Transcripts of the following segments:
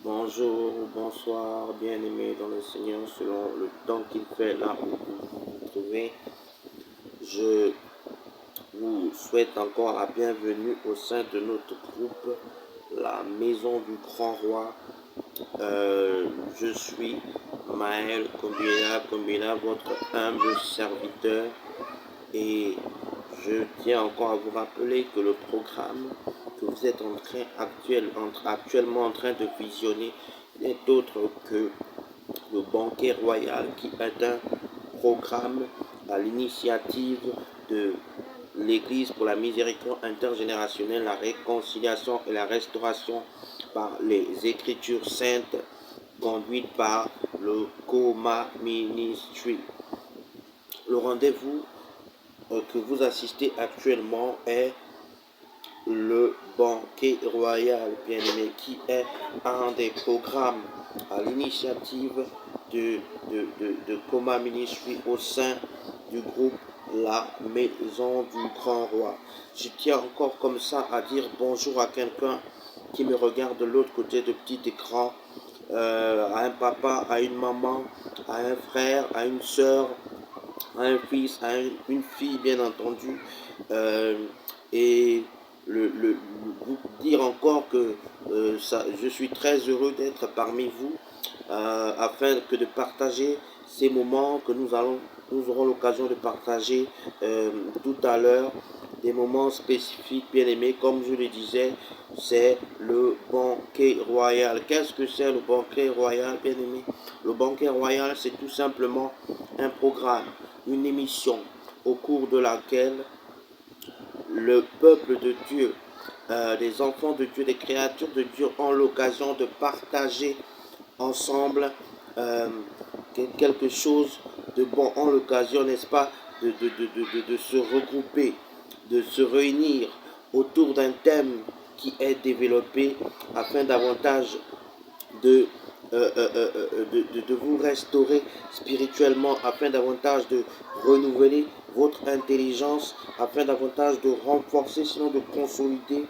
Bonjour, bonsoir, bien-aimés dans le Seigneur, selon le temps qu'il fait là où vous vous trouvez. Je vous souhaite encore la bienvenue au sein de notre groupe, la Maison du Grand Roi. Je suis Maël Kombina, votre humble serviteur. Et je tiens encore à vous rappeler que le programme que vous êtes actuellement en train de visionner n'est autre que le banquet royal, qui est un programme à l'initiative de l'Église pour la miséricorde intergénérationnelle, la réconciliation et la restauration par les Écritures saintes, conduite par le Coma Ministry. Le rendez-vous que vous assistez actuellement est le banquet royal, bien-aimé, qui est un des programmes à l'initiative de Coma Ministry au sein du groupe La Maison du Grand Roi. Je tiens encore comme ça à dire bonjour à quelqu'un qui me regarde de l'autre côté de petit écran, à un papa, à une maman, à un frère, à une soeur, à un fils, à une fille, bien entendu. Et vous dire encore que je suis très heureux d'être parmi vous, afin que de partager ces moments que nous aurons l'occasion de partager tout à l'heure, des moments spécifiques, bien aimés. Comme je le disais, c'est le banquet royal. Qu'est-ce que c'est le banquet royal, bien aimé? Le banquet royal, c'est tout simplement un programme, une émission au cours de laquelle le peuple de Dieu, les enfants de Dieu, les créatures de Dieu ont l'occasion de partager ensemble quelque chose de bon, ont l'occasion, n'est-ce pas, de se regrouper, de se réunir autour d'un thème qui est développé afin davantage de, de vous restaurer spirituellement, afin davantage de renouveler votre intelligence, afin davantage de renforcer, sinon de consolider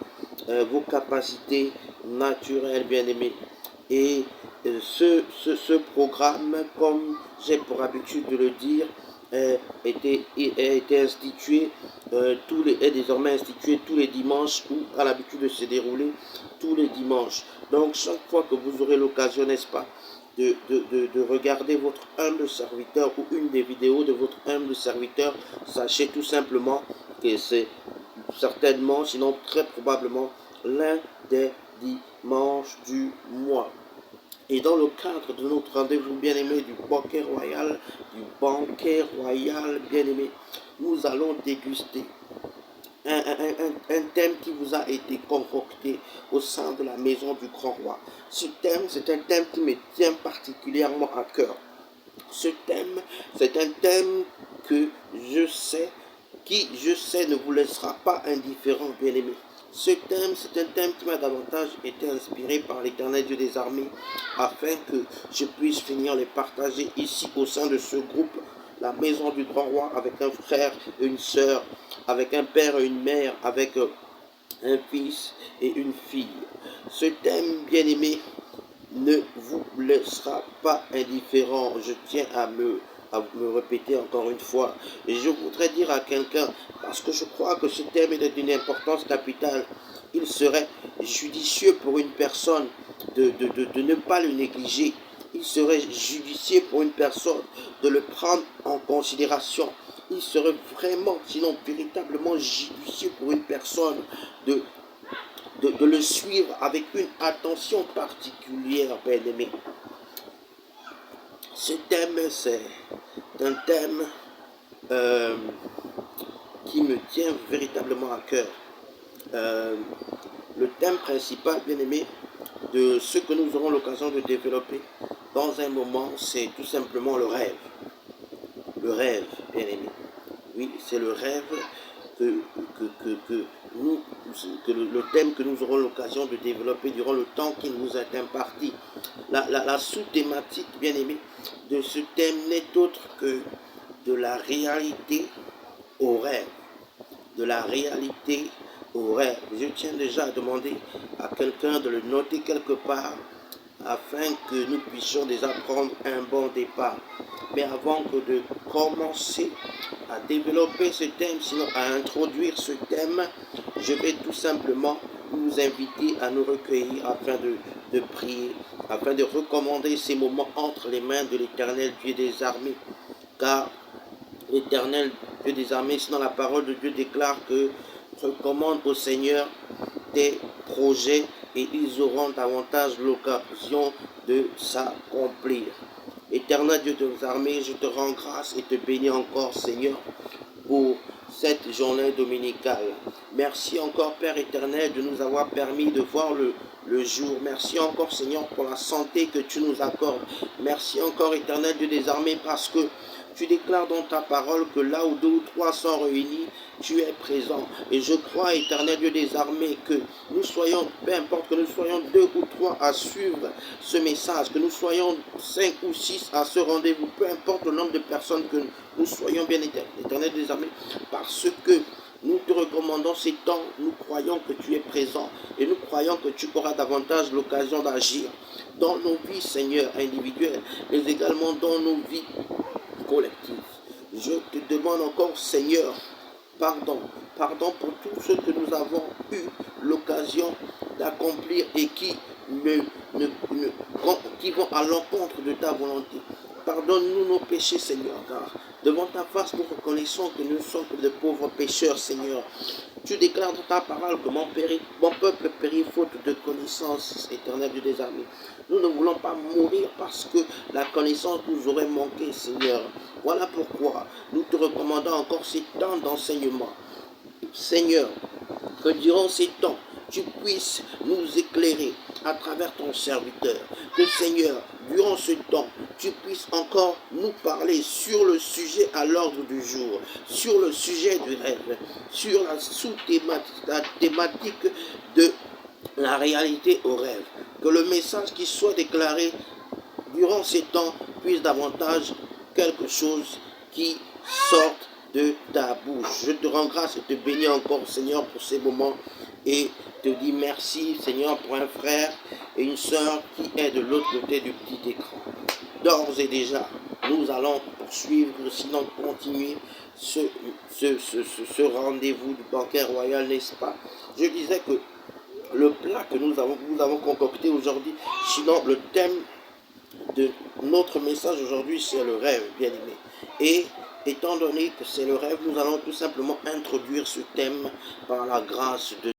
vos capacités naturelles, bien-aimés. Et ce programme, comme j'ai pour habitude de le dire, a été institué, est désormais institué tous les dimanches, ou a l'habitude de se dérouler tous les dimanches. Donc chaque fois que vous aurez l'occasion, n'est-ce pas, de regarder votre humble serviteur ou une des vidéos de votre humble serviteur, sachez tout simplement que c'est certainement, sinon très probablement, l'un des dimanches du mois. Et dans le cadre de notre rendez-vous bien-aimé du banquet royal bien-aimé, nous allons déguster un thème qui vous a été concocté au sein de la maison du Grand Roi. Ce thème, c'est un thème qui me tient particulièrement à cœur. Ce thème, c'est un thème que je sais, ne vous laissera pas indifférent, bien-aimé. Ce thème, c'est un thème qui m'a davantage été inspiré par l'Éternel Dieu des armées, afin que je puisse finir les partager ici au sein de ce groupe, la maison du Grand Roi, avec un frère et une sœur, avec un père et une mère, avec un fils et une fille. Ce thème, bien-aimé, ne vous laissera pas indifférent. Je tiens à me répéter encore une fois. Et je voudrais dire à quelqu'un, parce que je crois que ce thème est d'une importance capitale, il serait judicieux pour une personne de ne pas le négliger. Il serait judicieux pour une personne de le prendre en considération. Il serait vraiment, sinon véritablement judicieux pour une personne de le suivre avec une attention particulière, bien-aimé. Ce thème, c'est un thème qui me tient véritablement à cœur. Le thème principal, bien-aimé, de ce que nous aurons l'occasion de développer dans un moment, c'est tout simplement le rêve. Le rêve, bien-aimé. Oui, c'est le rêve que le thème que nous aurons l'occasion de développer durant le temps qui nous est imparti. La sous-thématique, bien aimé, de ce thème n'est autre que de la réalité au rêve. De la réalité au rêve. Je tiens déjà à demander à quelqu'un de le noter quelque part, afin que nous puissions déjà prendre un bon départ. Mais avant que de commencer à développer ce thème, sinon à introduire ce thème, je vais tout simplement vous inviter à nous recueillir afin de prier, afin de recommander ces moments entre les mains de l'Éternel Dieu des armées. Car l'Éternel Dieu des armées, sinon la parole de Dieu déclare que recommande au Seigneur tes projets et ils auront davantage l'occasion de s'accomplir. Éternel Dieu des armées, je te rends grâce et te bénis encore, Seigneur, pour cette journée dominicale. Merci encore, Père éternel, de nous avoir permis de voir le jour. Merci encore, Seigneur, pour la santé que tu nous accordes. Merci encore, éternel Dieu des armées, parce que tu déclares dans ta parole que là où 2 ou 3 sont réunis, tu es présent. Et je crois, éternel Dieu des armées, que nous soyons, peu importe que nous soyons 2 ou 3 à suivre ce message, que nous soyons 5 ou 6 à ce rendez-vous, peu importe le nombre de personnes que nous soyons bien éternel des armées, parce que nous te recommandons ces temps, nous croyons que tu es présent et nous croyons que tu auras davantage l'occasion d'agir dans nos vies, Seigneur, individuelles, mais également dans nos vies collectives. Je te demande encore, Seigneur, pardon pour tout ce que nous avons eu l'occasion d'accomplir et qui vont à l'encontre de ta volonté. Pardonne-nous nos péchés, Seigneur, car devant ta face, nous reconnaissons que nous sommes de pauvres pécheurs, Seigneur. Tu déclares dans ta parole que mon peuple périt faute de connaissance, éternelle Dieu des armées. Nous ne voulons pas mourir parce que la connaissance nous aurait manqué, Seigneur. Voilà pourquoi nous te recommandons encore ces temps d'enseignement. Seigneur, que durant ces temps, tu puisses nous éclairer à travers ton serviteur. Que Seigneur, durant ce temps, tu puisses encore nous parler sur le sujet à l'ordre du jour, sur le sujet du rêve, sur la thématique de la réalité au rêve. Que le message qui soit déclaré durant ces temps puisse davantage quelque chose qui sorte de ta bouche. Je te rends grâce et te bénis encore, Seigneur, pour ces moments et te dis merci, Seigneur, pour un frère et une sœur qui est de l'autre côté du petit écran. D'ores et déjà, nous allons poursuivre, sinon continuer ce rendez-vous du banquet royal, n'est-ce pas? Je disais que le plat que nous avons concocté aujourd'hui, sinon le thème de notre message aujourd'hui, c'est le rêve, bien aimé. Et étant donné que c'est le rêve, nous allons tout simplement introduire ce thème par la grâce de